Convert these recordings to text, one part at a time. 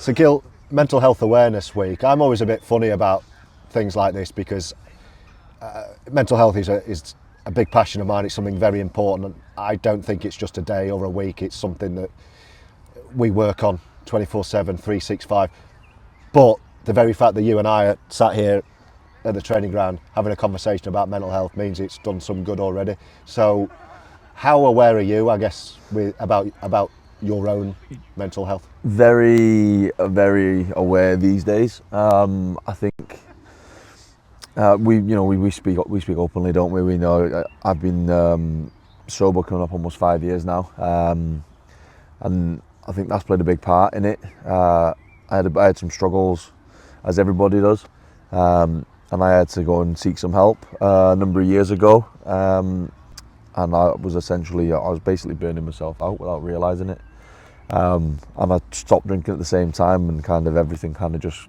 So Gil, Mental Health Awareness Week. I'm always a bit funny about things like this because mental health is a big passion of mine. It's something very important. I don't think it's just a day or a week. It's something that we work on 24/7, 365. But the very fact that you and I are sat here at the training ground having a conversation about mental health means it's done some good already. So how aware are you, I guess, about your own mental health? Very, very aware these days. I think we speak openly, don't we? We know I've been sober coming up almost 5 years now, and I think that's played a big part in it. I had some struggles, as everybody does, and I had to go and seek some help a number of years ago. And I was basically burning myself out without realising it. And I stopped drinking at the same time, and kind of everything kind of just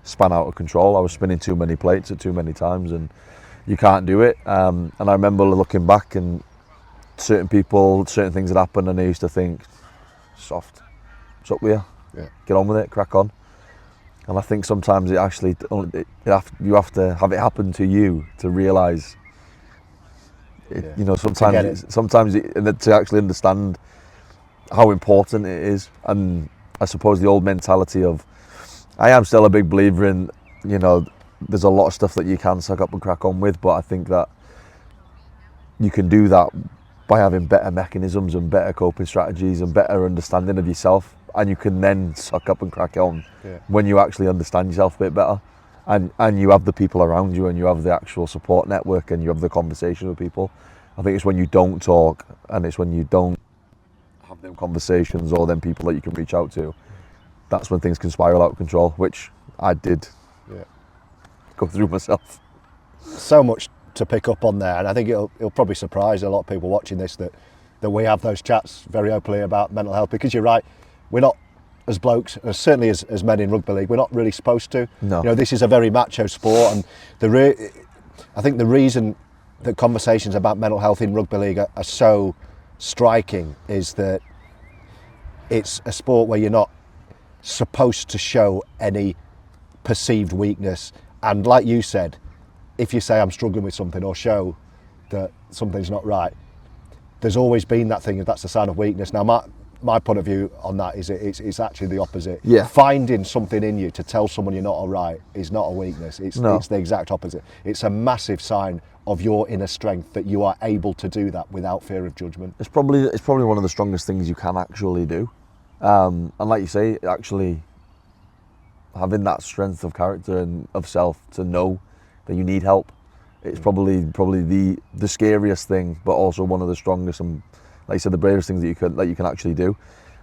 span out of control. I was spinning too many plates at too many times, and you can't do it. And I remember looking back, and certain people, certain things had happened, and I used to think, soft, it's up with you, get on with it, crack on. And I think sometimes you have to have it happen to you to realise, sometimes to actually understand how important it is. And I suppose the old mentality of, I am still a big believer in, there's a lot of stuff that you can suck up and crack on with, but I think that you can do that by having better mechanisms and better coping strategies and better understanding of yourself, and you can then suck up and crack on when you actually understand yourself a bit better, and you have the people around you, and you have the actual support network, and you have the conversation with people. I think it's when you don't talk, and it's when you don't have them conversations or them people that you can reach out to, that's when things can spiral out of control, which I did go through myself. So much to pick up on there, and I think it'll probably surprise a lot of people watching this that we have those chats very openly about mental health, because you're right, we're not, as blokes, certainly as men in rugby league, we're not really supposed to. No. This is a very macho sport, and I think the reason that conversations about mental health in rugby league are so striking is that it's a sport where you're not supposed to show any perceived weakness. And like you said, if you say I'm struggling with something or show that something's not right, there's always been that thing, that's a sign of weakness. Now my point of view on that is it's actually the opposite. Finding something in you to tell someone you're not all right is not a weakness. It's the exact opposite. It's a massive sign of your inner strength that you are able to do that without fear of judgment. It's probably one of the strongest things you can actually do. And like you say, actually having that strength of character and of self to know that you need help, it's probably the scariest thing, but also one of the strongest and, like you said, the bravest things that you can actually do.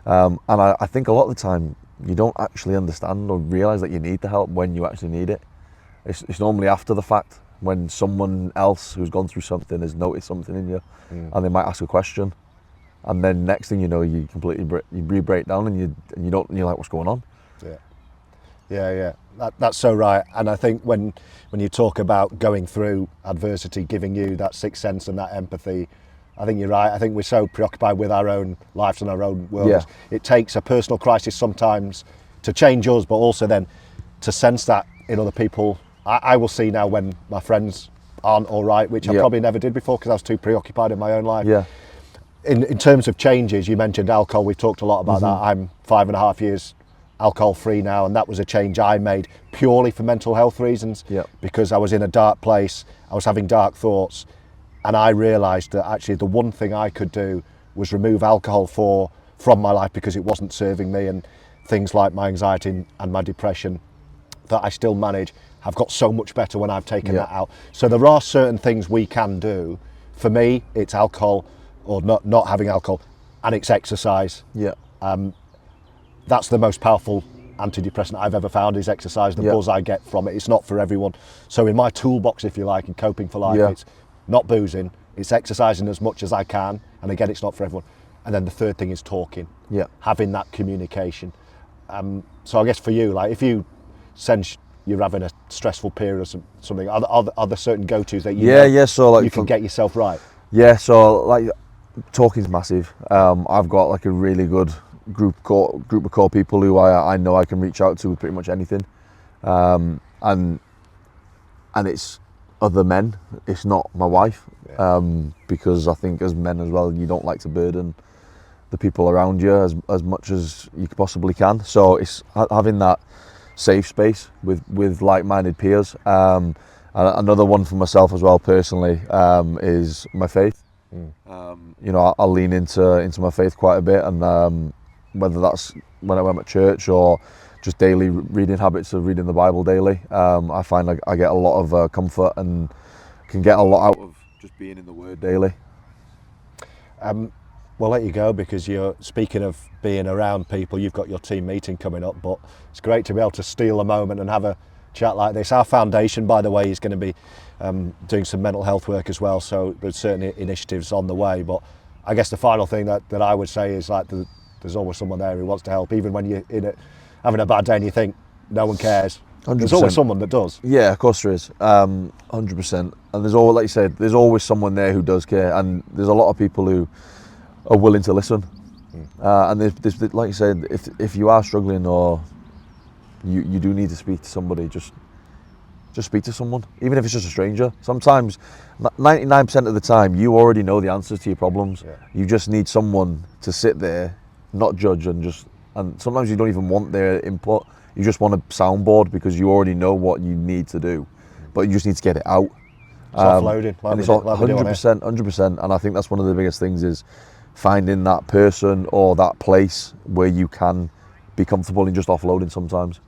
And I think a lot of the time you don't actually understand or realise that you need the help when you actually need it. It's normally after the fact, when someone else who's gone through something has noticed something in you, and they might ask a question, and then next thing you know, you completely break down, and you're like, what's going on? Yeah. That's so right. And I think when you talk about going through adversity, giving you that sixth sense and that empathy, I think you're right. I think we're so preoccupied with our own lives and our own worlds. It takes a personal crisis sometimes to change us, but also then to sense that in other people. I will see now when my friends aren't all right, which I probably never did before because I was too preoccupied in my own life. In terms of changes, you mentioned alcohol. We've talked a lot about that. I'm 5.5 years alcohol free now, and that was a change I made purely for mental health reasons, because I was in a dark place, I was having dark thoughts, and I realised that actually the one thing I could do was remove alcohol from my life, because it wasn't serving me, and things like my anxiety and my depression that I still manage have got so much better when I've taken that out. So there are certain things we can do. For me, it's alcohol, or not having alcohol, and it's exercise. That's the most powerful antidepressant I've ever found, is exercise, the buzz I get from it. It's not for everyone. So in my toolbox, if you like, in coping for life, it's not boozing, it's exercising as much as I can, and again, it's not for everyone. And then the third thing is talking, having that communication. So I guess for you, like if you sense you're having a stressful period or something, are there certain go-tos that you can get yourself right? So like talking's massive. I've got like a really good group of core people who I know I can reach out to with pretty much anything, and it's other men. It's not my wife, because I think as men as well, you don't like to burden the people around you as much as you possibly can. So it's having that safe space with like-minded peers. And another one for myself as well personally is my faith. You know, I'll lean into my faith quite a bit, and whether that's when I'm at church or just daily reading habits of reading the Bible daily, I find I get a lot of comfort and can get a lot out of just being in the Word daily. We'll let you go because you're speaking of being around people. You've got your team meeting coming up, but it's great to be able to steal a moment and have a chat like this. Our foundation, by the way, is going to be doing some mental health work as well, so there's certainly initiatives on the way. But I guess the final thing that I would say is like there's always someone there who wants to help, even when you're having a bad day and you think no one cares. 100%. There's always someone that does. Yeah, of course there is. 100%. And there's always, like you said, there's always someone there who does care, and there's a lot of people who are willing to listen. And there's, like you said, if you are struggling or you do need to speak to somebody, just speak to someone, even if it's just a stranger. Sometimes, 99% of the time, you already know the answers to your problems. Yeah. You just need someone to sit there, not judge, and sometimes you don't even want their input. You just want a soundboard because you already know what you need to do, but you just need to get it out. It's offloading. And it's 100%. And I think that's one of the biggest things is finding that person or that place where you can be comfortable in just offloading sometimes.